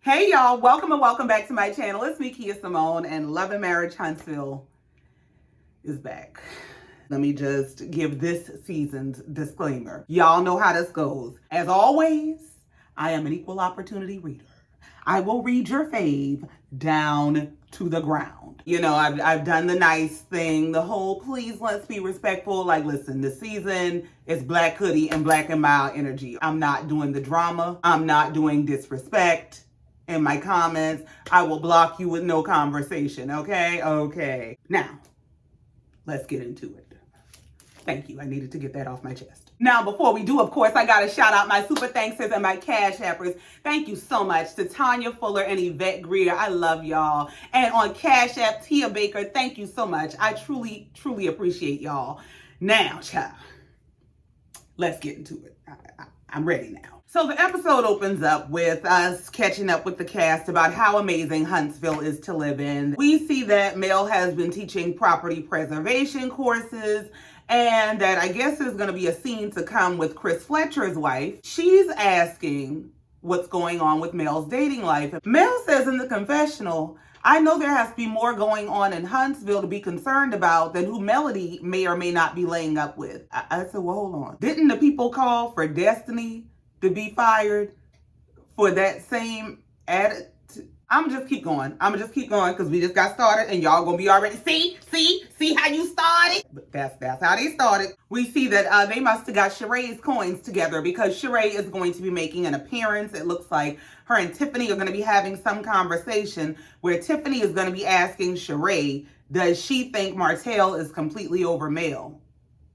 Hey y'all, welcome and welcome back to my channel. It's me, Kia Simone, and Love and Marriage Huntsville is back. Let me just give this season's disclaimer. Y'all know how this goes. As always, I am an equal opportunity reader. I will read your fave down to the ground. You know, I've done the nice thing, the whole please let's be respectful. Like, listen, this season is Black Hoodie and Black and Mild energy. I'm not doing the drama. I'm not doing disrespect. In my comments, I will block you with no conversation, okay? Okay. Now, let's get into it. Thank you. I needed to get that off my chest. Now, before we do, of course, I got to shout out my super thanksters and my cash appers. Thank you so much to Tanya Fuller and Yvette Greer. I love y'all. And on Cash App, Tia Baker, thank you so much. I truly, truly appreciate y'all. Now, child, let's get into it. I'm ready now. So the episode opens up with us catching up with the cast about how amazing Huntsville is to live in. We see that Mel has been teaching property preservation courses, and that I guess there's going to be a scene to come with Chris Fletcher's wife. She's asking what's going on with Mel's dating life. Mel says in the confessional, I know there has to be more going on in Huntsville to be concerned about than who Melody may or may not be laying up with. I said, well, hold on. Didn't the people call for Destiny to be fired for that same attitude? I'm just keep going because we just got started and y'all gonna be already see how you started. But that's how they started. We see that they must have got Sheree's coins together because Sheree is going to be making an appearance. It looks like her and Tiffany are going to be having some conversation where Tiffany is going to be asking Sheree, does she think Martell is completely over Mel?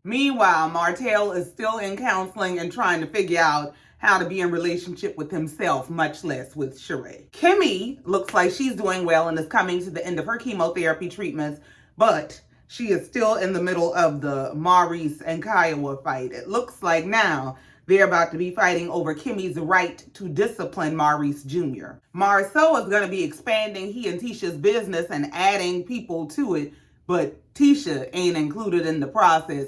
Meanwhile, Martell is still in counseling and trying to figure out how to be in relationship with himself, much less with Sheree. Kimmy looks like she's doing well and is coming to the end of her chemotherapy treatments, but she is still in the middle of the Maurice and Kiowa fight. It looks like now they're about to be fighting over Kimmy's right to discipline Maurice Jr. Marceau is going to be expanding he and Tisha's business and adding people to it, but Tisha ain't included in the process.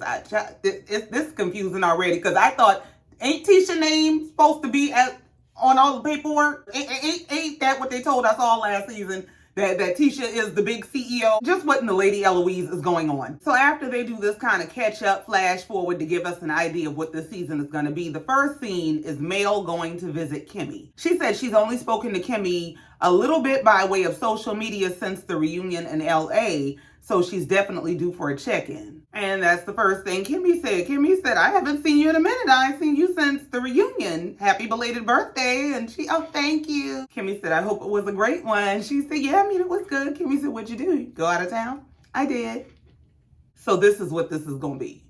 It's confusing already because I thought, ain't Tisha's name supposed to be on all the paperwork? Ain't that what they told us all last season? That Tisha is the big CEO? Just what in the Lady Eloise is going on. So after they do this kind of catch up flash forward to give us an idea of what this season is going to be, the first scene is Mel going to visit Kimmy. She said she's only spoken to Kimmy a little bit by way of social media since the reunion in LA, so she's definitely due for a check-in. And that's the first thing Kimmy said. Kimmy said, I haven't seen you in a minute. I ain't seen you since the reunion. Happy belated birthday. And she, oh, thank you. Kimmy said, I hope it was a great one. She said, yeah, I mean, it was good. Kimmy said, what'd you do? Go out of town? I did. So this is what this is going to be.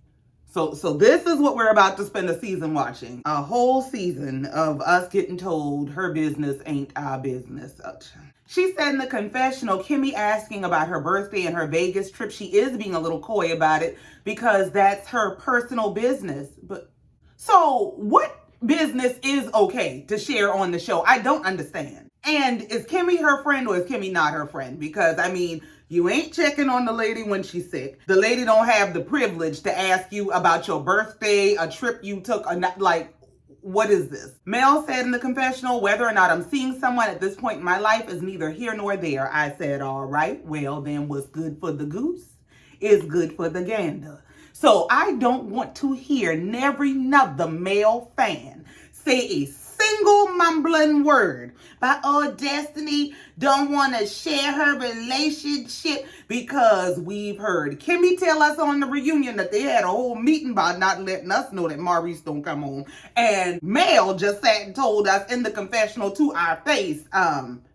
So this is what we're about to spend a season watching. A whole season of us getting told her business ain't our business. She said in the confessional, Kimmy asking about her birthday and her Vegas trip. She is being a little coy about it because that's her personal business. But so what business is okay to share on the show? I don't understand. And is Kimmy her friend or is Kimmy not her friend? Because, I mean, you ain't checking on the lady when she's sick. The lady don't have the privilege to ask you about your birthday, a trip you took, or not, like, what is this? Mel said in the confessional, whether or not I'm seeing someone at this point in my life is neither here nor there. I said, all right, well, then what's good for the goose is good for the gander. So I don't want to hear every another male fan say a single mumbling word by Destiny don't want to share her relationship because we've heard Kimmy tell us on the reunion that they had a whole meeting about not letting us know that Maurice don't come home. And Mel just sat and told us in the confessional to our face,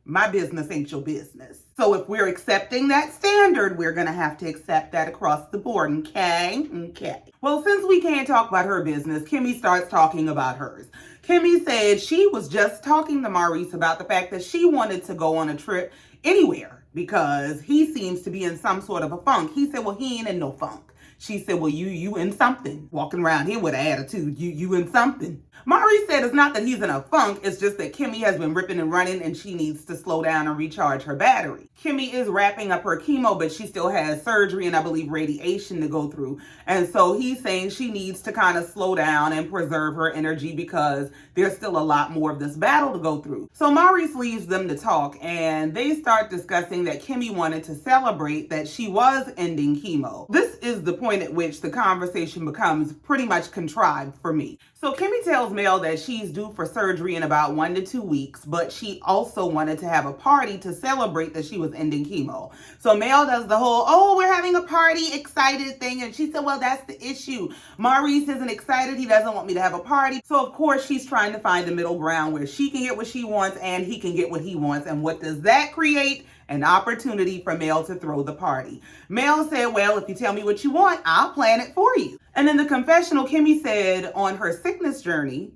my business ain't your business. So if we're accepting that standard, we're going to have to accept that across the board, okay? Okay. Well, since we can't talk about her business, Kimmy starts talking about hers. Kimmy said she was just talking to Maurice about the fact that she wanted to go on a trip anywhere because he seems to be in some sort of a funk. He said, well, he ain't in no funk. She said, well, you in something. Walking around here with an attitude, you in something. Maurice said it's not that he's in a funk, it's just that Kimmy has been ripping and running and she needs to slow down and recharge her battery. Kimmy is wrapping up her chemo, but she still has surgery and I believe radiation to go through. And so he's saying she needs to kind of slow down and preserve her energy because there's still a lot more of this battle to go through. So Maurice leaves them to talk and they start discussing that Kimmy wanted to celebrate that she was ending chemo. This is the point at which the conversation becomes pretty much contrived for me. So Kimmy tells Mel that she's due for surgery in about 1 to 2 weeks, but she also wanted to have a party to celebrate that she was ending chemo. So Mel does the whole, oh, we're having a party, excited thing. And she said, well, that's the issue. Maurice isn't excited. He doesn't want me to have a party. So of course, she's trying to find the middle ground where she can get what she wants and he can get what he wants. And what does that create? An opportunity for Mel to throw the party. Mel said, well, if you tell me what you want, I'll plan it for you. And in the confessional, Kimmy said on her sickness journey,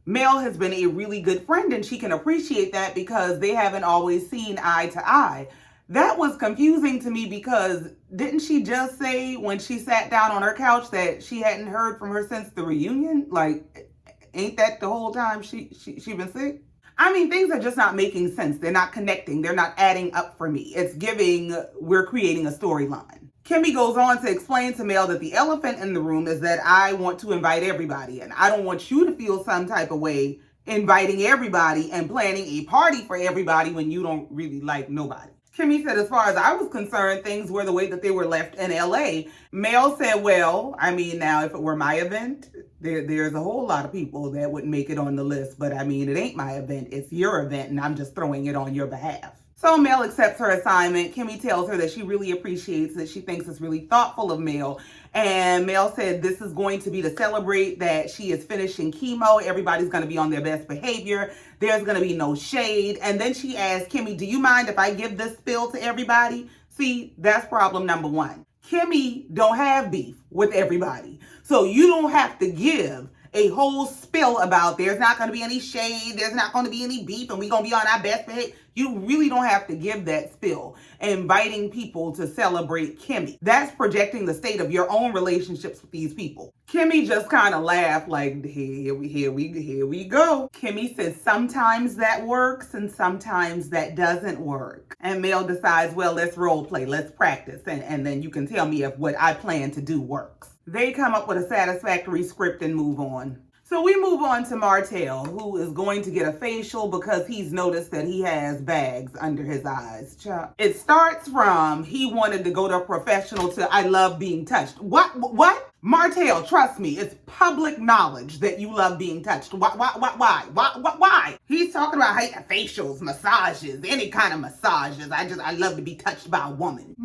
Mel has been a really good friend and she can appreciate that because they haven't always seen eye to eye. That was confusing to me because didn't she just say when she sat down on her couch that she hadn't heard from her since the reunion? Like, ain't that the whole time she been sick? I mean, things are just not making sense. They're not connecting. They're not adding up for me. It's giving, we're creating a storyline. Kimmy goes on to explain to Mel that the elephant in the room is that I want to invite everybody. And I don't want you to feel some type of way inviting everybody and planning a party for everybody when you don't really like nobody. Kimmy said, as far as I was concerned, things were the way that they were left in LA. Mel said, well, I mean, now if it were my event, there's a whole lot of people that wouldn't make it on the list. But I mean, it ain't my event. It's your event and I'm just throwing it on your behalf. So Mel accepts her assignment. Kimmy tells her that she really appreciates it. She thinks it's really thoughtful of Mel. And Mel said this is going to be to celebrate that she is finishing chemo. Everybody's going to be on their best behavior. There's going to be no shade. And then she asked Kimmy, do you mind if I give this spill to everybody? See, that's problem number one. Kimmy don't have beef with everybody. So you don't have to give a whole spill about there's not going to be any shade, there's not going to be any beef, and we're going to be on our best behavior. You really don't have to give that spill. Inviting people to celebrate Kimmy. That's projecting the state of your own relationships with these people. Kimmy just kind of laughed like, here we go. Kimmy says sometimes that works and sometimes that doesn't work. And Mel decides, well, let's role play, let's practice, and then you can tell me if what I plan to do works. They come up with a satisfactory script and move on. So we move on to Martell, who is going to get a facial because he's noticed that he has bags under his eyes. It starts from he wanted to go to a professional to I love being touched. What? Martell, trust me, it's public knowledge that you love being touched. Why? He's talking about facials, massages, any kind of massages. I love to be touched by a woman.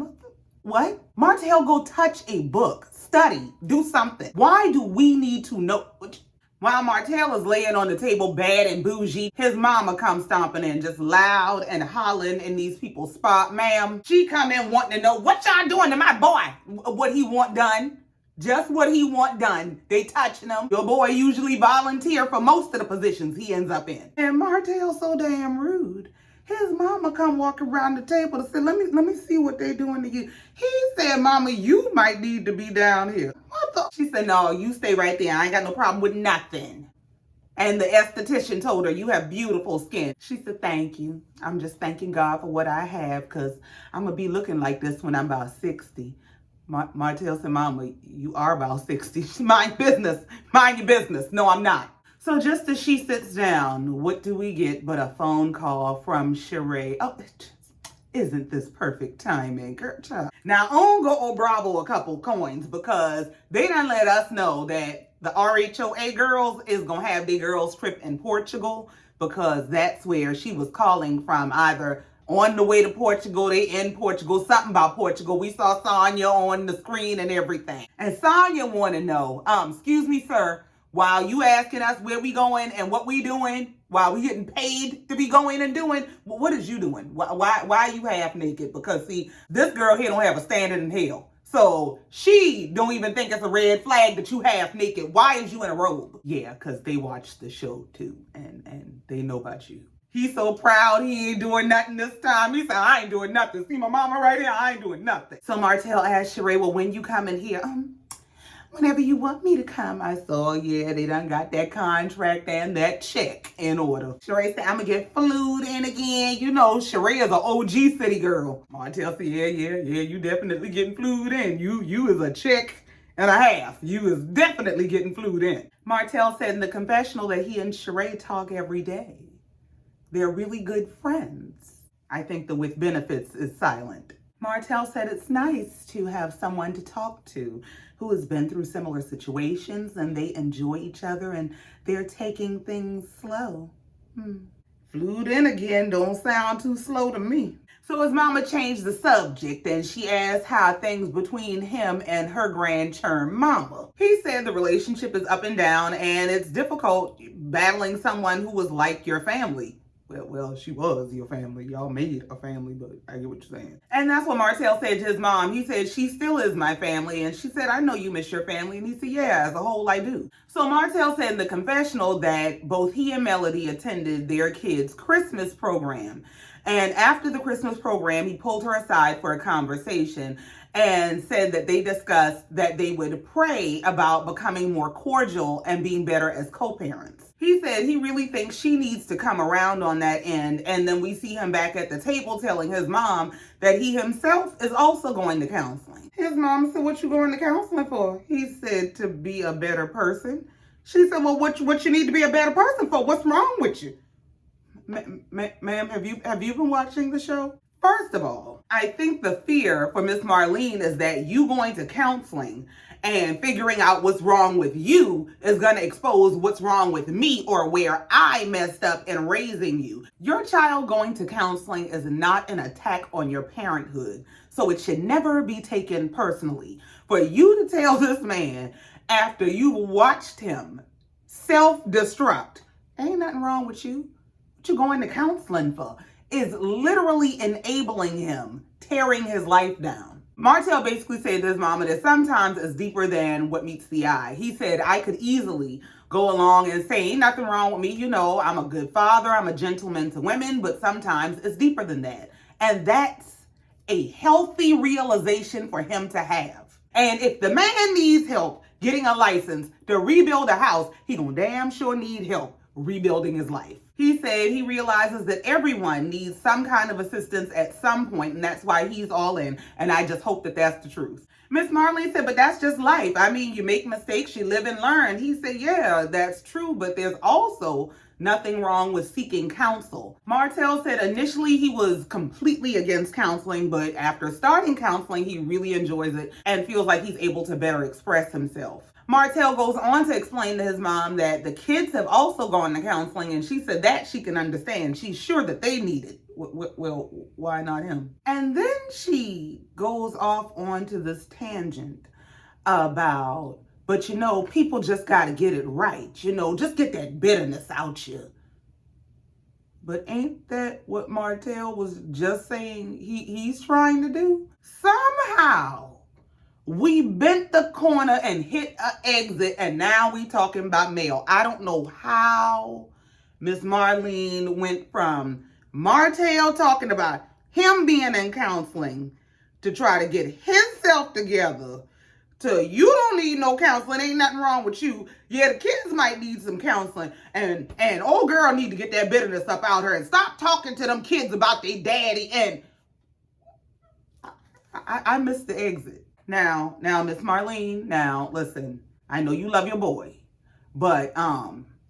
What? Martell, go touch a book. Study. Do something. Why do we need to know? While Martell is laying on the table bad and bougie, his mama comes stomping in just loud and hollering in these people's spot. Ma'am, she come in wanting to know what y'all doing to my boy. What he want done. Just what he want done. They touching him. Your boy usually volunteer for most of the positions he ends up in. And Martell's so damn rude. His mama come walk around the table to say, let me see what they doing to you. He said, mama, you might need to be down here. What the? She said, no, you stay right there. I ain't got no problem with nothing. And the esthetician told her, you have beautiful skin. She said, thank you. I'm just thanking God for what I have because I'm going to be looking like this when I'm about 60. Martell said, mama, you are about 60. Mind business. Mind your business. No, I'm not. So just as she sits down, what do we get but a phone call from Sheree? Oh, isn't this perfect timing, girl? Now, I'm going to owe Bravo a couple coins because they done let us know that the RHOA girls is going to have their girls trip in Portugal because that's where she was calling from, either on the way to Portugal, they in Portugal, something about Portugal. We saw Sonya on the screen and everything. And Sonya want to know, excuse me, sir, while you asking us where we going and what we doing, while we getting paid to be going and doing, what is you doing? Why are you half naked? Because see, this girl here don't have a standard in hell. So she don't even think it's a red flag that you half naked. Why is you in a robe? Yeah, because they watch the show too and they know about you. He's so proud he ain't doing nothing this time. He said, I ain't doing nothing. See my mama right here? I ain't doing nothing. So Martell asked Sheree, well, when you coming here? Whenever you want me to come. I said, oh yeah, they done got that contract and that check in order. Sheree said, I'm gonna get flued in again. You know, Sheree is an OG city girl. Martell said, yeah, you definitely getting flued in. You is a check and a half. You is definitely getting flued in. Martell said in the confessional that he and Sheree talk every day. They're really good friends. I think the with benefits is silent. Martell said it's nice to have someone to talk to who has been through similar situations and they enjoy each other and they're taking things slow. Flued in again don't sound too slow to me. So his mama changed the subject and she asked how things between him and her grandchurn mama. He said the relationship is up and down and it's difficult battling someone who was like your family. Well, she was your family. Y'all made a family, but I get what you're saying. And that's what Martell said to his mom. He said, she still is my family. And she said, I know you miss your family. And he said, yeah, as a whole, I do. So Martell said in the confessional that both he and Melody attended their kids' Christmas program. And after the Christmas program, he pulled her aside for a conversation and said that they discussed that they would pray about becoming more cordial and being better as co-parents. He said he really thinks she needs to come around on that end. And then we see him back at the table telling his mom that he himself is also going to counseling. His mom said, what you going to counseling for? He said, to be a better person. She said, well, what you need to be a better person for? What's wrong with you? Ma'am, have you been watching the show? First of all, I think the fear for Miss Marlene is that you going to counseling and figuring out what's wrong with you is going to expose what's wrong with me or where I messed up in raising you. Your child going to counseling is not an attack on your parenthood, so it should never be taken personally. For you to tell this man after you watched him self-destruct, ain't nothing wrong with you. What you going to counseling for? Is literally enabling him, tearing his life down. Martell basically said to his mama that sometimes it's deeper than what meets the eye. He said, I could easily go along and say, ain't nothing wrong with me. You know, I'm a good father. I'm a gentleman to women, but sometimes it's deeper than that. And that's a healthy realization for him to have. And if the man needs help getting a license to rebuild a house, he gonna damn sure need help rebuilding his life. He said he realizes that everyone needs some kind of assistance at some point, and that's why he's all in. And I just hope that that's the truth. Miss Marlene said, but that's just life. I mean, you make mistakes, you live and learn. He said, yeah, that's true, but there's also nothing wrong with seeking counsel. Martell said initially he was completely against counseling, but after starting counseling, he really enjoys it and feels like he's able to better express himself. Martell goes on to explain to his mom that the kids have also gone to counseling, and she said that she can understand. She's sure that they need it. Well, why not him? And then she goes off onto this tangent about, but you know, people just got to get it right. You know, just get that bitterness out you. But ain't that what Martell was just saying he's trying to do? Somehow we bent the corner and hit an exit, and now we talking about mail. I don't know how Miss Marlene went from Martell talking about him being in counseling to try to get himself together to you don't need no counseling, ain't nothing wrong with you. Yeah, the kids might need some counseling, and old girl need to get that bitterness up out her and stop talking to them kids about their daddy. And I missed the exit. Now, Miss Marlene, now listen, I know you love your boy, but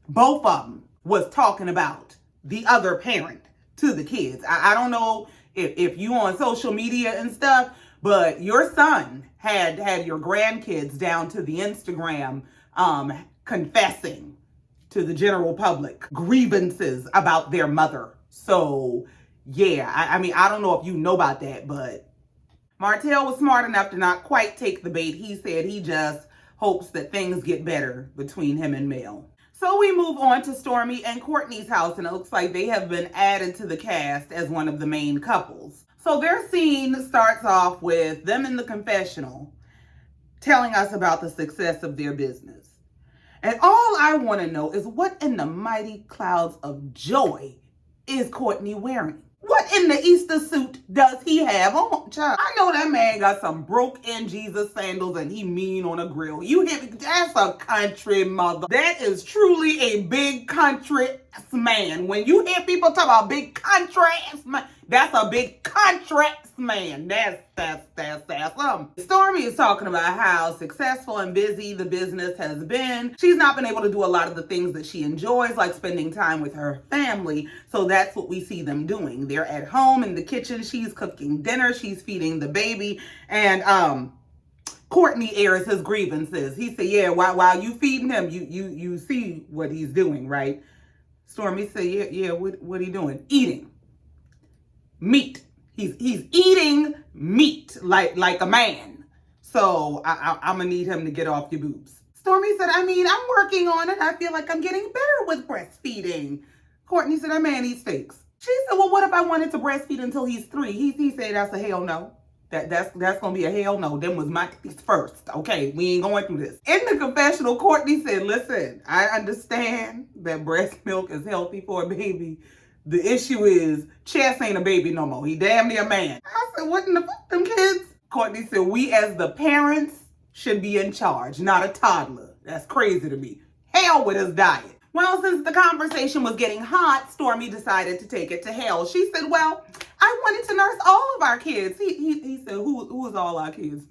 both of them was talking about the other parent to the kids. I don't know if you on social media and stuff, but your son had your grandkids down to the Instagram confessing to the general public grievances about their mother. So yeah, I mean, I don't know if you know about that, but Martell was smart enough to not quite take the bait. He said he just hopes that things get better between him and Mel. So we move on to Stormy and Courtney's house, and it looks like they have been added to the cast as one of the main couples. So their scene starts off with them in the confessional telling us about the success of their business. And all I want to know is what in the mighty clouds of joy is Courtney wearing? What in the Easter suit does he have on, child? I know that man got some broke-in Jesus sandals and he mean on a grill. You hear me? That's a country mother. That is truly a big country man. When you hear people talk about big country man, that's a big country man. That's Stormy is talking about how successful and busy the business has been. She's not been able to do a lot of the things that she enjoys, like spending time with her family. So that's what we see them doing. They're at home in the kitchen. She's cooking dinner. She's feeding the baby. And Courtney airs his grievances. He said, yeah, while you feeding him, you see what he's doing, right? Stormy said, yeah, what he doing? Eating meat. He's eating meat like a man. So I'm gonna need him to get off your boobs. Stormy said, I'm working on it. I feel like I'm getting better with breastfeeding. Courtney said, that man eats steaks. She said, well, what if I wanted to breastfeed until he's 3? He said, that's a hell no. That's gonna be a hell no. Them was my kids first. Okay, we ain't going through this. In the confessional, Courtney said, listen, I understand that breast milk is healthy for a baby. The issue is Chess ain't a baby no more. He damn near a man. I said, what in the fuck, them kids? Courtney said, we as the parents should be in charge, not a toddler. That's crazy to me. Hell with his diet. Well, since the conversation was getting hot, Stormy decided to take it to hell. She said, well, I wanted to nurse all of our kids. He said, who is all our kids?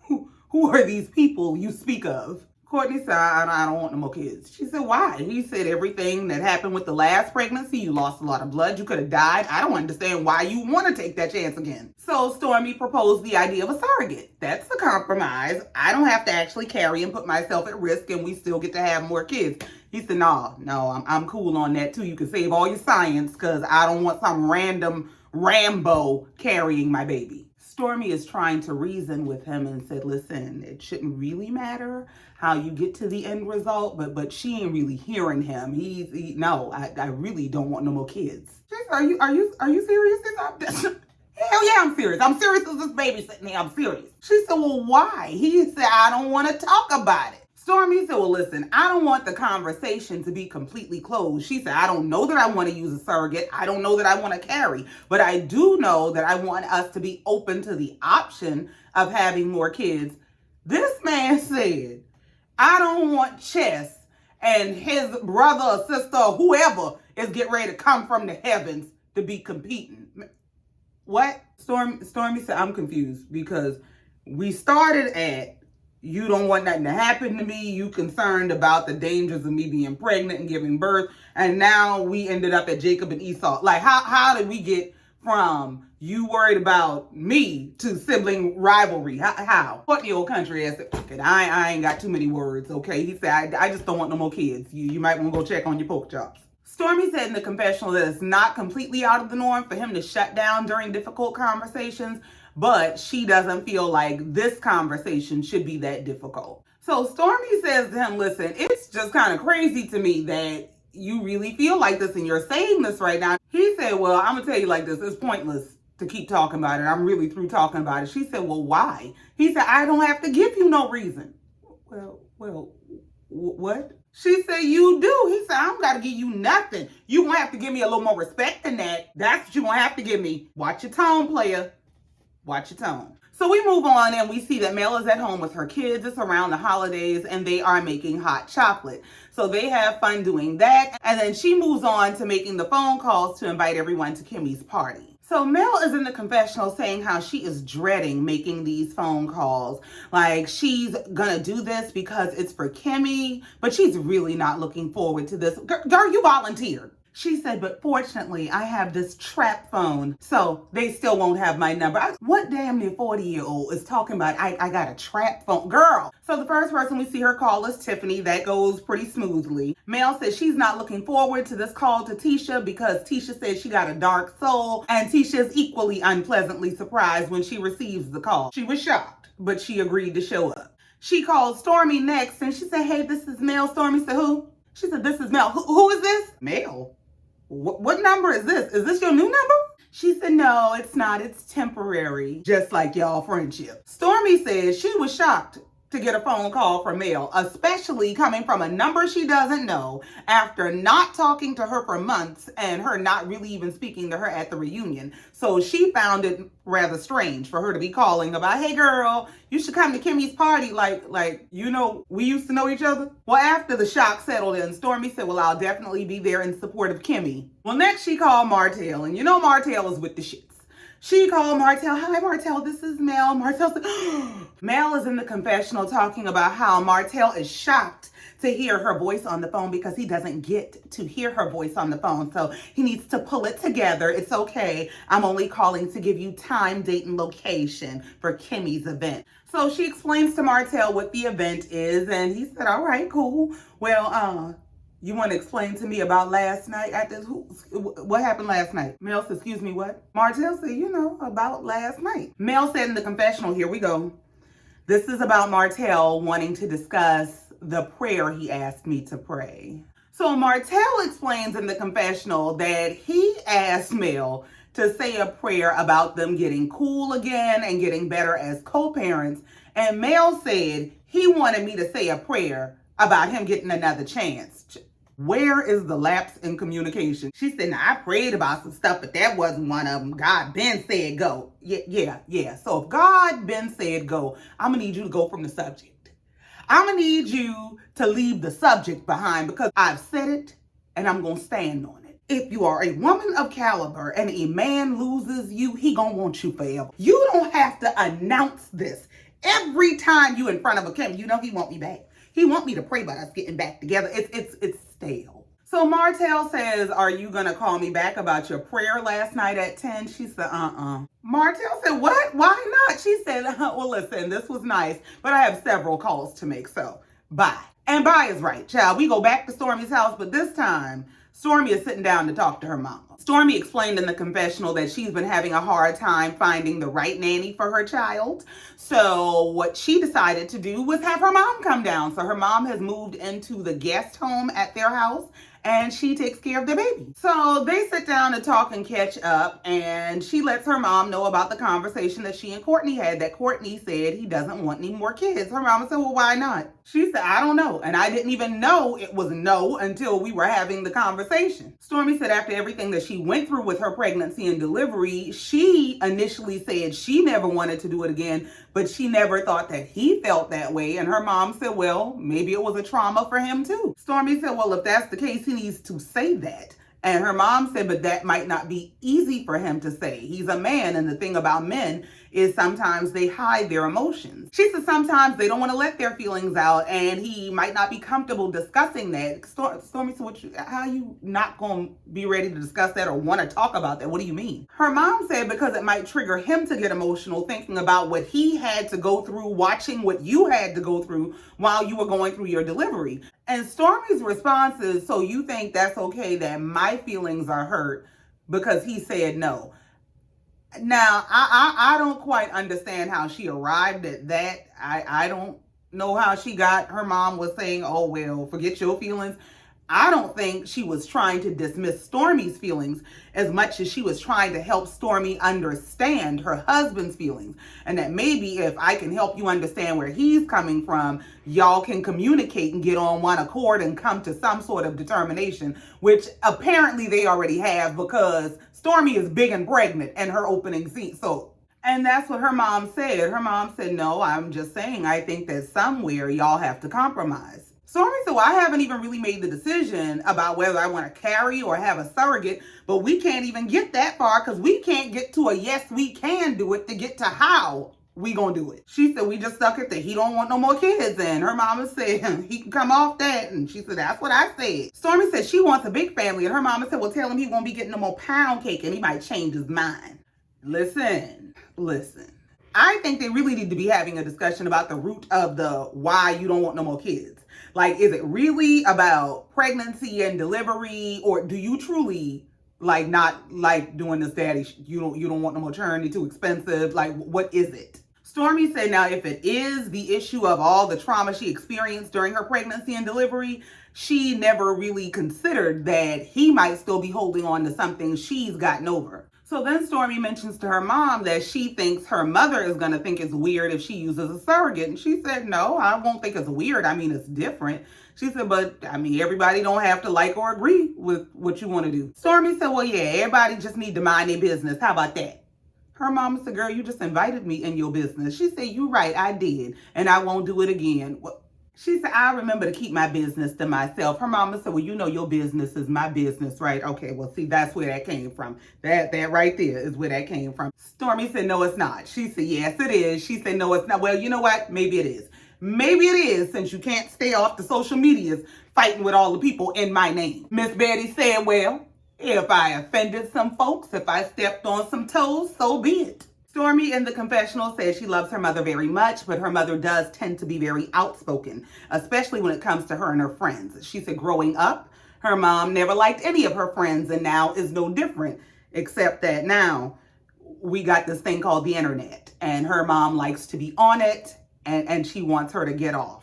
Who are these people you speak of? Courtney said, I don't want no more kids. She said, why? He said, everything that happened with the last pregnancy, you lost a lot of blood, you could have died. I don't understand why you want to take that chance again. So Stormy proposed the idea of a surrogate. That's a compromise. I don't have to actually carry and put myself at risk and we still get to have more kids. He said, no, I'm cool on that too. You can save all your science because I don't want some random Rambo carrying my baby. Stormy is trying to reason with him and said, listen, it shouldn't really matter how you get to the end result, but she ain't really hearing him. No, I really don't want no more kids. She said, are you serious? Hell yeah, I'm serious. I'm serious as this baby sitting here. I'm serious. She said, well, why? He said, I don't want to talk about it. Stormy said, well, listen, I don't want the conversation to be completely closed. She said, I don't know that I want to use a surrogate. I don't know that I want to carry, but I do know that I want us to be open to the option of having more kids. This man said, I don't want Chess and his brother or sister or whoever is getting ready to come from the heavens to be competing. What? Stormy said, I'm confused because we started at, you don't want nothing to happen to me. You concerned about the dangers of me being pregnant and giving birth. And now we ended up at Jacob and Esau. Like, how did we get from you worried about me to sibling rivalry? How? What the old country ass said, I ain't got too many words, okay? He said, I just don't want no more kids. You might want to go check on your pork chops. Stormy said in the confessional that it's not completely out of the norm for him to shut down during difficult conversations, but she doesn't feel like this conversation should be that difficult. So Stormy says to him, listen, it's just kind of crazy to me that you really feel like this and you're saying this right now. He said, well, I'm going to tell you like this. It's pointless to keep talking about it. I'm really through talking about it. She said, well, why? He said, I don't have to give you no reason. Well, what? She said, you do. He said, I don't got to give you nothing. You going to have to give me a little more respect than that. That's what you're going to have to give me. Watch your tone, player. Watch your tone. So we move on and we see that Mel is at home with her kids. It's around the holidays and they are making hot chocolate. So they have fun doing that. And then she moves on to making the phone calls to invite everyone to Kimmy's party. So Mel is in the confessional saying how she is dreading making these phone calls. Like she's gonna do this because it's for Kimmy, but she's really not looking forward to this. Girl, you volunteered. She said, but fortunately, I have this trap phone, so they still won't have my number. What damn near 40-year-old is talking about, I got a trap phone? Girl. So the first person we see her call is Tiffany. That goes pretty smoothly. Mel says she's not looking forward to this call to Tisha because Tisha said she got a dark soul, and Tisha is equally unpleasantly surprised when she receives the call. She was shocked, but she agreed to show up. She called Stormy next, and she said, hey, this is Mel. Stormy said, who? She said, this is Mel. Who is this? Mel. What number is this? Is this your new number? She said, no, it's not. It's temporary. Just like y'all friendship. Stormy said she was shocked to get a phone call from Mel, especially coming from a number she doesn't know after not talking to her for months and her not really even speaking to her at the reunion. So she found it rather strange for her to be calling about, hey girl, you should come to Kimmy's party. Like, you know, we used to know each other. Well, after the shock settled in, Stormy said, well, I'll definitely be there in support of Kimmy. Well, next she called Martell, and you know Martell is with the shits. She called Martell. Hi, Martell, this is Mel. Martell said, Mel is in the confessional talking about how Martell is shocked to hear her voice on the phone because he doesn't get to hear her voice on the phone. So he needs to pull it together. It's okay. I'm only calling to give you time, date, and location for Kimmy's event. So she explains to Martell what the event is, and he said, all right, cool. Well, you want to explain to me about last night at this? What happened last night? Mel said, excuse me, what? Martell said, you know, about last night. Mel said in the confessional, here we go. This is about Martell wanting to discuss the prayer he asked me to pray. So Martell explains in the confessional that he asked Mel to say a prayer about them getting cool again and getting better as co-parents. And Mel said he wanted me to say a prayer about him getting another chance. Where is the lapse in communication? She said, now I prayed about some stuff, but that wasn't one of them. God been said go. Yeah. So if God been said go, I'm gonna need you to go from the subject. I'm gonna need you to leave the subject behind because I've said it and I'm gonna stand on it. If you are a woman of caliber and a man loses you, he gonna want you forever. You don't have to announce this. Every time you in front of a camera, you know he want me back. He want me to pray about us getting back together. It's stale. So Martell says, are you going to call me back about your prayer last night at 10? She said, Martell said, what? Why not? She said, well, listen, this was nice, but I have several calls to make, so bye. And bye is right, child. We go back to Stormy's house, but this time, Stormy is sitting down to talk to her mama. Stormy explained in the confessional that she's been having a hard time finding the right nanny for her child. So what she decided to do was have her mom come down. So her mom has moved into the guest home at their house and she takes care of the baby. So they sit down to talk and catch up, and she lets her mom know about the conversation that she and Courtney had, that Courtney said he doesn't want any more kids. Her mama said, well, why not? She said, I don't know. And I didn't even know it was no until we were having the conversation. Stormy said after everything that she went through with her pregnancy and delivery, she initially said she never wanted to do it again, but she never thought that he felt that way. And her mom said, well, maybe it was a trauma for him too. Stormy said, well, if that's the case, he needs to say that. And her mom said, but that might not be easy for him to say. He's a man, and the thing about men is sometimes they hide their emotions. She said sometimes they don't want to let their feelings out, and he might not be comfortable discussing that. Stormy said, how are you not going to be ready to discuss that or want to talk about that? What do you mean? Her mom said because it might trigger him to get emotional thinking about what he had to go through, watching what you had to go through while you were going through your delivery. And Stormy's response is, so you think that's okay that my feelings are hurt because he said no? Now, I don't quite understand how she arrived at that. I don't know how she got, her mom was saying, oh, well, forget your feelings. I don't think she was trying to dismiss Stormy's feelings as much as she was trying to help Stormy understand her husband's feelings. And that maybe if I can help you understand where he's coming from, y'all can communicate and get on one accord and come to some sort of determination, which apparently they already have because Stormy is big and pregnant in her opening scene. And that's what her mom said. Her mom said, no, I'm just saying, I think that somewhere y'all have to compromise. Stormy said, well, I haven't even really made the decision about whether I want to carry or have a surrogate, but we can't even get that far because we can't get to a yes, we can do it to get to how we gonna do it. She said, we just stuck at that he don't want no more kids. And her mama said, he can come off that. And she said, that's what I said. Stormy said she wants a big family. And her mama said, well, tell him he won't be getting no more pound cake and he might change his mind. Listen. I think they really need to be having a discussion about the root of the why you don't want no more kids. Like, is it really about pregnancy and delivery, or do you truly not like doing this daddy? You don't want no more maternity, too expensive. Like, what is it? Stormy said, now, if it is the issue of all the trauma she experienced during her pregnancy and delivery, she never really considered that he might still be holding on to something she's gotten over. So then Stormy mentions to her mom that she thinks her mother is going to think it's weird if she uses a surrogate. And she said, no, I won't think it's weird. I mean, it's different. She said, but I mean, everybody don't have to like or agree with what you want to do. Stormy said, well, yeah, everybody just need to mind their business. How about that? Her mama said, girl, you just invited me in your business. She said, you're right, I did. And I won't do it again. Well, she said, I remember to keep my business to myself. Her mama said, well, you know your business is my business, right? Okay, well, see, that's where that came from. That right there is where that came from. Stormy said, no, it's not. She said, yes, it is. She said, no, it's not. Well, you know what? Maybe it is. Maybe it is, since you can't stay off the social medias fighting with all the people in my name. Miss Betty said, well, if I offended some folks, if I stepped on some toes, so be it. Stormy in the confessional says she loves her mother very much, but her mother does tend to be very outspoken, especially when it comes to her and her friends. She said growing up, her mom never liked any of her friends and now is no different, except that now we got this thing called the internet and her mom likes to be on it and she wants her to get off.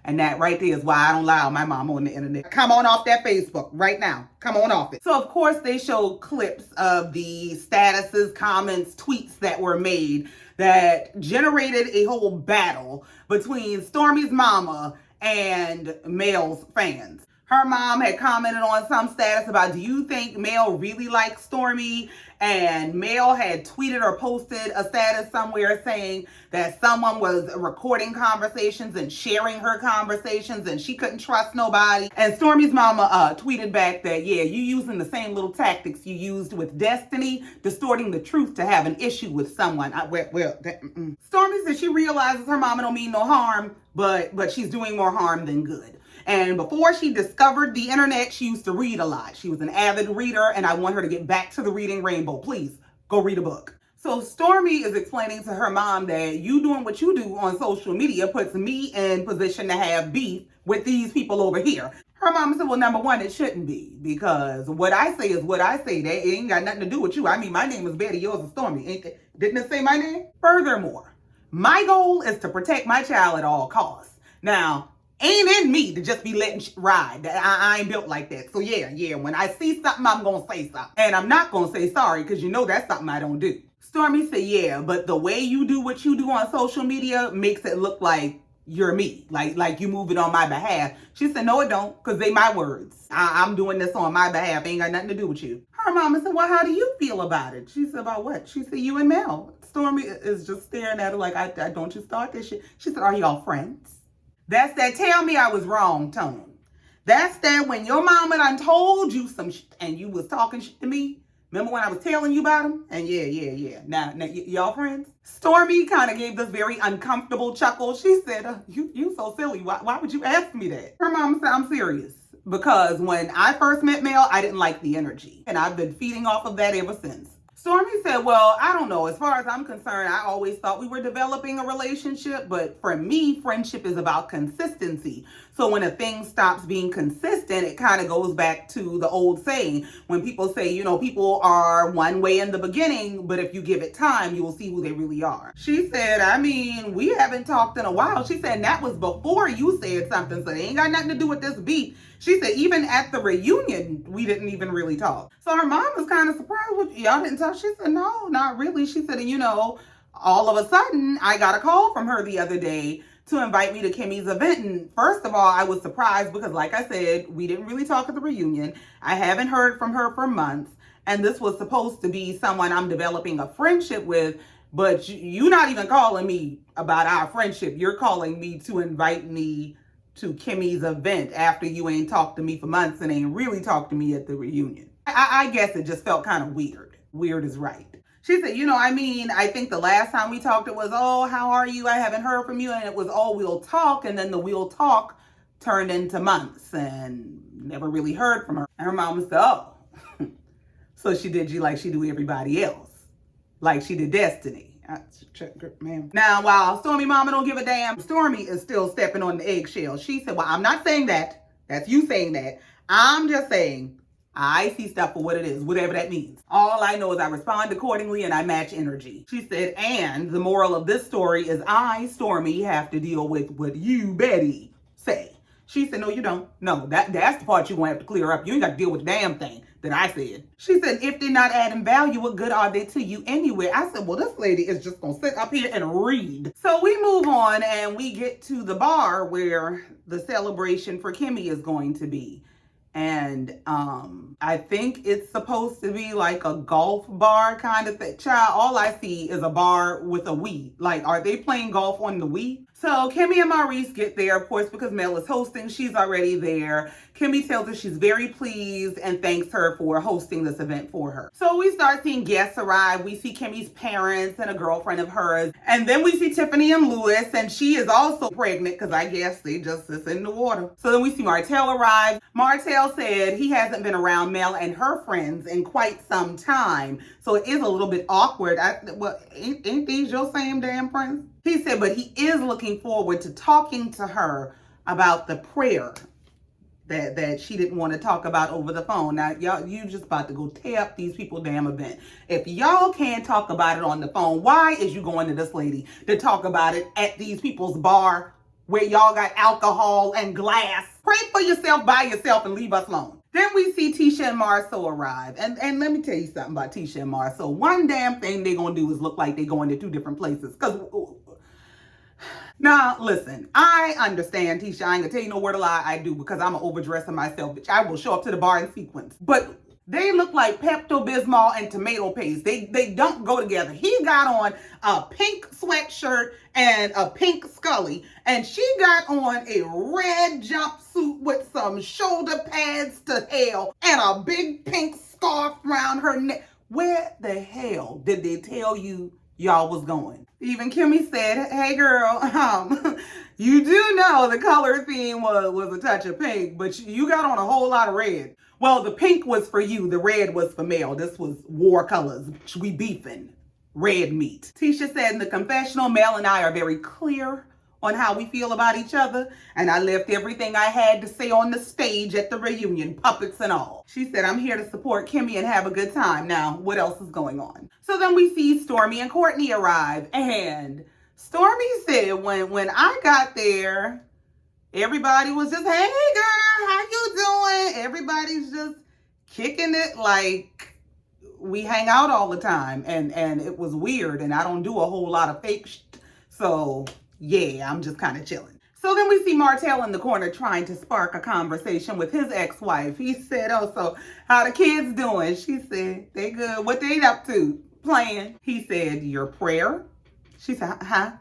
And that right there is why I don't allow my mom on the internet. Come on off that Facebook right now. Come on off it. So, of course, they show clips of the statuses, comments, tweets that were made that generated a whole battle between Stormy's mama and Mel's fans. Her mom had commented on some status about, do you think Mel really likes Stormy? And Mel had tweeted or posted a status somewhere saying that someone was recording conversations and sharing her conversations and she couldn't trust nobody. And Stormy's mama tweeted back that, yeah, you using the same little tactics you used with Destiny, distorting the truth to have an issue with someone. Stormy said she realizes her mama don't mean no harm, but she's doing more harm than good. And before she discovered the internet, she used to read a lot. She was an avid reader, and I want her to get back to the reading rainbow. Please, go read a book. So Stormy is explaining to her mom that you doing what you do on social media puts me in position to have beef with these people over here. Her mom said, well, number one, it shouldn't be, because what I say is what I say. That ain't got nothing to do with you. I mean, my name is Betty, yours is Stormy. Didn't it say my name? Furthermore, my goal is to protect my child at all costs. Now, ain't in me to just be letting ride. I ain't built like that. So yeah, when I see something, I'm going to say something. And I'm not going to say sorry, because you know that's something I don't do. Stormy said, yeah, but the way you do what you do on social media makes it look like you're me. Like you move it on my behalf. She said, no, it don't, because they my words. I'm doing this on my behalf. Ain't got nothing to do with you. Her mama said, well, how do you feel about it? She said, about what? She said, you and Mel. Stormy is just staring at her like, I don't you start this shit. She said, are y'all friends? That's that tell me I was wrong tone. That's that when your mama done told you some shit and you was talking shit to me. Remember when I was telling you about him? And yeah. Now y'all friends? Stormy kind of gave this very uncomfortable chuckle. She said, you so silly. Why would you ask me that? Her mama said, I'm serious. Because when I first met Mel, I didn't like the energy. And I've been feeding off of that ever since. Stormy said, well, I don't know. As far as I'm concerned, I always thought we were developing a relationship. But for me, friendship is about consistency. So when a thing stops being consistent, it kind of goes back to the old saying. When people say, you know, people are one way in the beginning, but if you give it time, you will see who they really are. She said, I mean, we haven't talked in a while. She said, that was before you said something. So it ain't got nothing to do with this beef. She said, even at the reunion, we didn't even really talk. So her mom was kind of surprised. Y'all didn't talk? She said, no, not really. She said, you know, all of a sudden, I got a call from her the other day to invite me to Kimmy's event. And first of all, I was surprised because, like I said, we didn't really talk at the reunion. I haven't heard from her for months. And this was supposed to be someone I'm developing a friendship with. But you're not even calling me about our friendship. You're calling me to invite me to Kimmy's event after you ain't talked to me for months and ain't really talked to me at the reunion. I guess it just felt kind of weird. Weird is right. She said, you know, I mean, I think the last time we talked, it was, oh, how are you? I haven't heard from you. And it was, oh, we'll talk. And then the we'll talk turned into months and never really heard from her. And her mom said, oh, so she did you like she do everybody else, like she did Destiny. Now, while Stormy mama don't give a damn, Stormy is still stepping on the eggshell. She said, well, I'm not saying that. That's you saying that. I'm just saying I see stuff for what it is, whatever that means. All I know is I respond accordingly and I match energy. She said, and the moral of this story is I, Stormy, have to deal with what you, Betty, say. She said, no, you don't. No, that's the part you're going to have to clear up. You ain't got to deal with the damn thing that I said. She said, if they're not adding value, what good are they to you anyway? I said, well, this lady is just going to sit up here and read. So we move on and we get to the bar where the celebration for Kimmy is going to be. And I think it's supposed to be like a golf bar kind of thing. Child, all I see is a bar with a Wii. Like, are they playing golf on the Wii? So Kimmy and Maurice get there, of course, because Mel is hosting. She's already there. Kimmy tells her she's very pleased and thanks her for hosting this event for her. So we start seeing guests arrive. We see Kimmy's parents and a girlfriend of hers. And then we see Tiffany and Lewis, and she is also pregnant because I guess they just is in the water. So then we see Martell arrive. Martell said he hasn't been around Mel and her friends in quite some time. So it is a little bit awkward. Well, ain't these your same damn friends? He said, but he is looking forward to talking to her about the prayer that she didn't want to talk about over the phone. Now, y'all, you just about to go tear up these people damn event. If y'all can't talk about it on the phone, why is you going to this lady to talk about it at these people's bar where y'all got alcohol and glass? Pray for yourself by yourself and leave us alone. Then we see Tisha and Marceau arrive. And let me tell you something about Tisha and Marceau. One damn thing they're going to do is look like they're going to two different places. Now, listen, I understand, Tisha. I ain't gonna tell you no word of lie. I do, because I'm an overdresser myself, bitch. I will show up to the bar in sequence. But they look like Pepto-Bismol and tomato paste. They don't go together. He got on a pink sweatshirt and a pink Scully, and she got on a red jumpsuit with some shoulder pads to hell and a big pink scarf around her neck. Where the hell did they tell you y'all was going? Even Kimmy said, hey girl, you do know the color theme was a touch of pink, but you got on a whole lot of red. Well, the pink was for you, the red was for Mel. This was war colors. We beefing. Red meat. Tisha said in the confessional, Mel and I are very clear on how we feel about each other, and I left everything I had to say on the stage at the reunion, puppets and all. She said, I'm here to support Kimmy and have a good time. Now, what else is going on? So then we see Stormy and Courtney arrive, and Stormy said when I got there, everybody was just, hey girl, how you doing? Everybody's just kicking it like we hang out all the time, and it was weird, and I don't do a whole lot of fake shit. So yeah, I'm just kind of chilling. So then we see Martell in the corner trying to spark a conversation with his ex-wife. He said, oh, so how the kids doing? She said, they good. What they up to? Playing. He said, your prayer? She said, huh?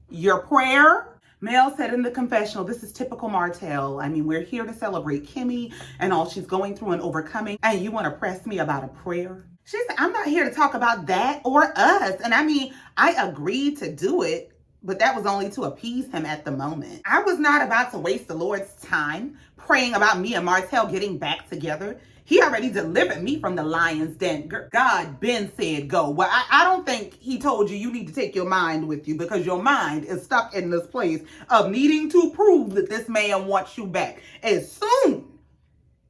Your prayer? Mel said in the confessional, this is typical Martell. I mean, we're here to celebrate Kimmy and all she's going through and overcoming, and you want to press me about a prayer? She said, I'm not here to talk about that or us. And I mean, I agreed to do it, but that was only to appease him at the moment. I was not about to waste the Lord's time praying about me and Martell getting back together. He already delivered me from the lion's den. God been said go. Well, I don't think he told you need to take your mind with you, because your mind is stuck in this place of needing to prove that this man wants you back. As soon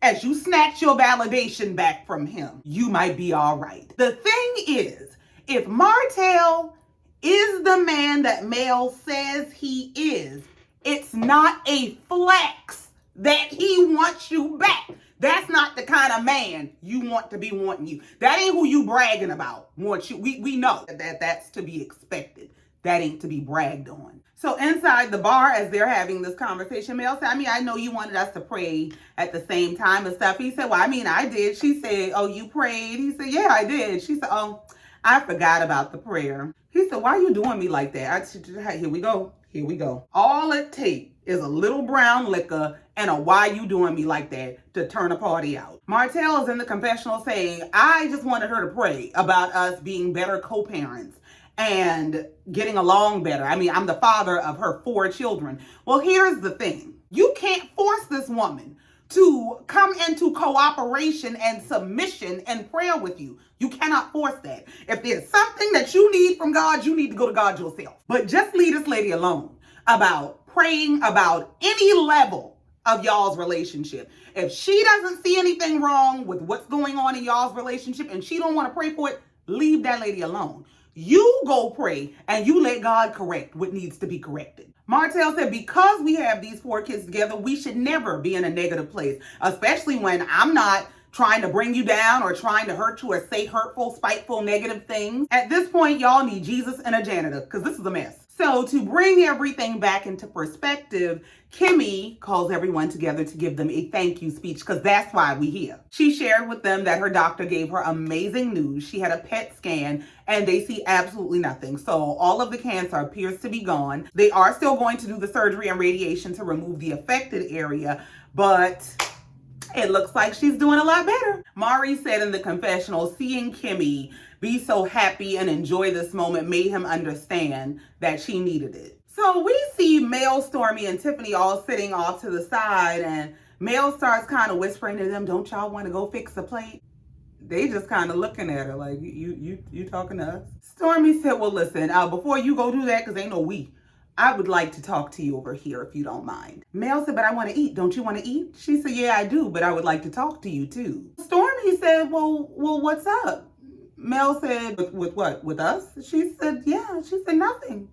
as you snatch your validation back from him, you might be all right. The thing is, if Martell is the man that Mel says he is, it's not a flex that he wants you back. That's not the kind of man you want to be wanting you. That ain't who you bragging about. Want you. We know that's to be expected. That ain't to be bragged on. So inside the bar, as they're having this conversation, Mel said, I mean, I know you wanted us to pray at the same time and stuff. He said, well, I mean, I did. She said, oh, you prayed? He said, yeah, I did. She said, oh, I forgot about the prayer. He said, why are you doing me like that? I said, here we go. Here we go. All it takes is a little brown liquor and a why you doing me like that to turn a party out. Martell is in the confessional saying, I just wanted her to pray about us being better co-parents and getting along better. I mean, I'm the father of her 4 children. Well, here's the thing. You can't force this woman to come into cooperation and submission and prayer with you. You cannot force that. If there's something that you need from God, you need to go to God yourself. But just leave this lady alone about praying about any level of y'all's relationship. If she doesn't see anything wrong with what's going on in y'all's relationship and she don't want to pray for it, leave that lady alone. You go pray and you let God correct what needs to be corrected. Martell said, because we have these 4 kids together, we should never be in a negative place, especially when I'm not trying to bring you down or trying to hurt you or say hurtful, spiteful, negative things. At this point, y'all need Jesus and a janitor because this is a mess. So to bring everything back into perspective, Kimmy calls everyone together to give them a thank you speech because that's why we here. She shared with them that her doctor gave her amazing news. She had a PET scan and they see absolutely nothing. So all of the cancer appears to be gone. They are still going to do the surgery and radiation to remove the affected area, but it looks like she's doing a lot better. Mari said in the confessional, seeing Kimmy be so happy and enjoy this moment made him understand that she needed it. So we see Mel, Stormy, and Tiffany all sitting off to the side, and Mel starts kind of whispering to them, don't y'all want to go fix the plate? They just kind of looking at her like, you talking to us? Stormy said, well, listen, before you go do that, because ain't no we, I would like to talk to you over here if you don't mind. Mel said, but I want to eat. Don't you want to eat? She said, yeah, I do, but I would like to talk to you too. Stormy said, well, what's up? Mel said, with what? With us? She said, yeah. She said, nothing.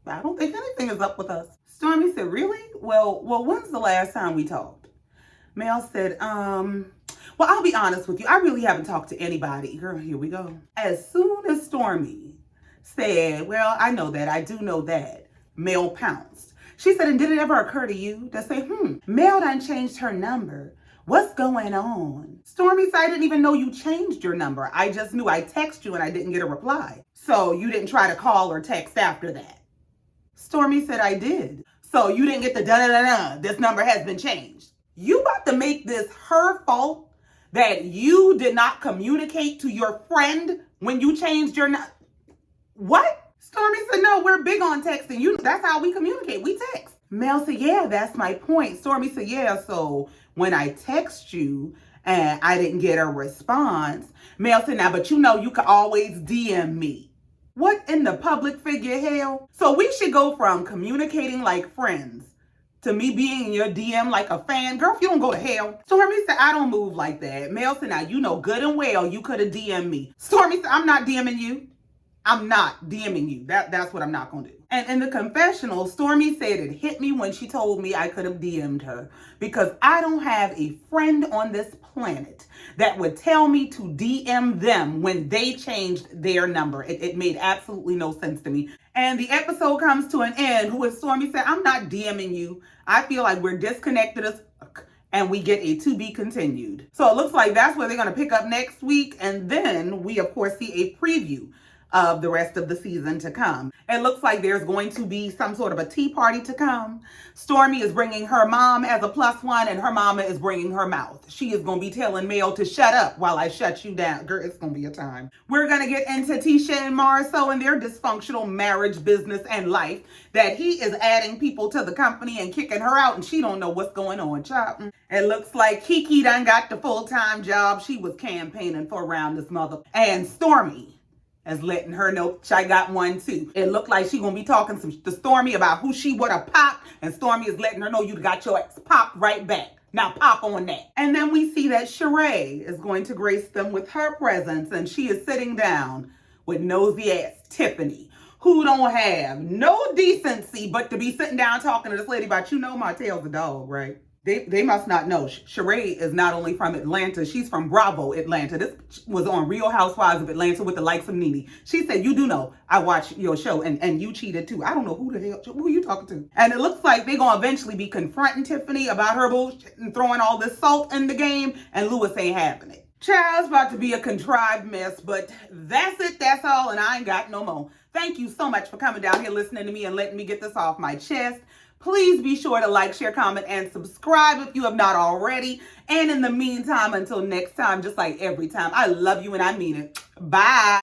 I don't think anything is up with us. Stormy said, really? Well, when's the last time we talked? Mel said, well, I'll be honest with you. I really haven't talked to anybody. Girl, here we go. As soon as Stormy said, well, I know that. I do know that, Mel pounced. She said, and did it ever occur to you to say, Mel done changed her number. What's going on? Stormy said, I didn't even know you changed your number. I just knew I texted you and I didn't get a reply. So you didn't try to call or text after that. Stormy said, I did. So you didn't get the da-da-da-da, this number has been changed. You about to make this her fault that you did not communicate to your friend when you changed your number? What? Stormy said, no, we're big on texting. That's how we communicate. We text. Mel said, yeah, that's my point. Stormy said, yeah, so when I text you and I didn't get a response, Mel said, now, but you could always DM me. What in the public figure hell? So we should go from communicating like friends to me being in your DM like a fan. Girl, if you don't go to hell. Stormy said, I don't move like that. Mel said, now, you know good and well you could have DM'd me. Stormy said, I'm not DMing you. I'm not DMing you. That's what I'm not going to do. And in the confessional, Stormy said it hit me when she told me I could have DM'd her because I don't have a friend on this planet that would tell me to DM them when they changed their number. It made absolutely no sense to me. And the episode comes to an end with Stormy said, I'm not DMing you. I feel like we're disconnected as fuck. And we get a to be continued. So it looks like that's where they're going to pick up next week. And then we, of course, see a preview of the rest of the season to come. It looks like there's going to be some sort of a tea party to come. Stormy is bringing her mom as a +1 and her mama is bringing her mouth. She is going to be telling Mel to shut up while I shut you down. Girl, it's going to be a time. We're going to get into Tisha and Marceau and their dysfunctional marriage, business, and life, that he is adding people to the company and kicking her out and she don't know what's going on, child. It looks like Kiki done got the full-time job she was campaigning for around this mother. And Stormy as letting her know I got one too. It looked like she gonna be talking to Stormy about who she would have popped, and Stormy is letting her know you got your ex popped right back. Now pop on that. And then we see that Sheree is going to grace them with her presence, and she is sitting down with nosy ass Tiffany, who don't have no decency but to be sitting down talking to this lady about, Martell's a dog, right? They must not know. Sheree is not only from Atlanta, she's from Bravo, Atlanta. This was on Real Housewives of Atlanta with the likes of Nene. She said, you do know I watched your show and you cheated too. I don't know who are you talking to? And it looks like they're going to eventually be confronting Tiffany about her bullshit and throwing all this salt in the game, and Louis ain't having it. Child's about to be a contrived mess, but that's it, that's all, and I ain't got no more. Thank you so much for coming down here listening to me and letting me get this off my chest. Please be sure to like, share, comment, and subscribe if you have not already. And in the meantime, until next time, just like every time, I love you and I mean it. Bye.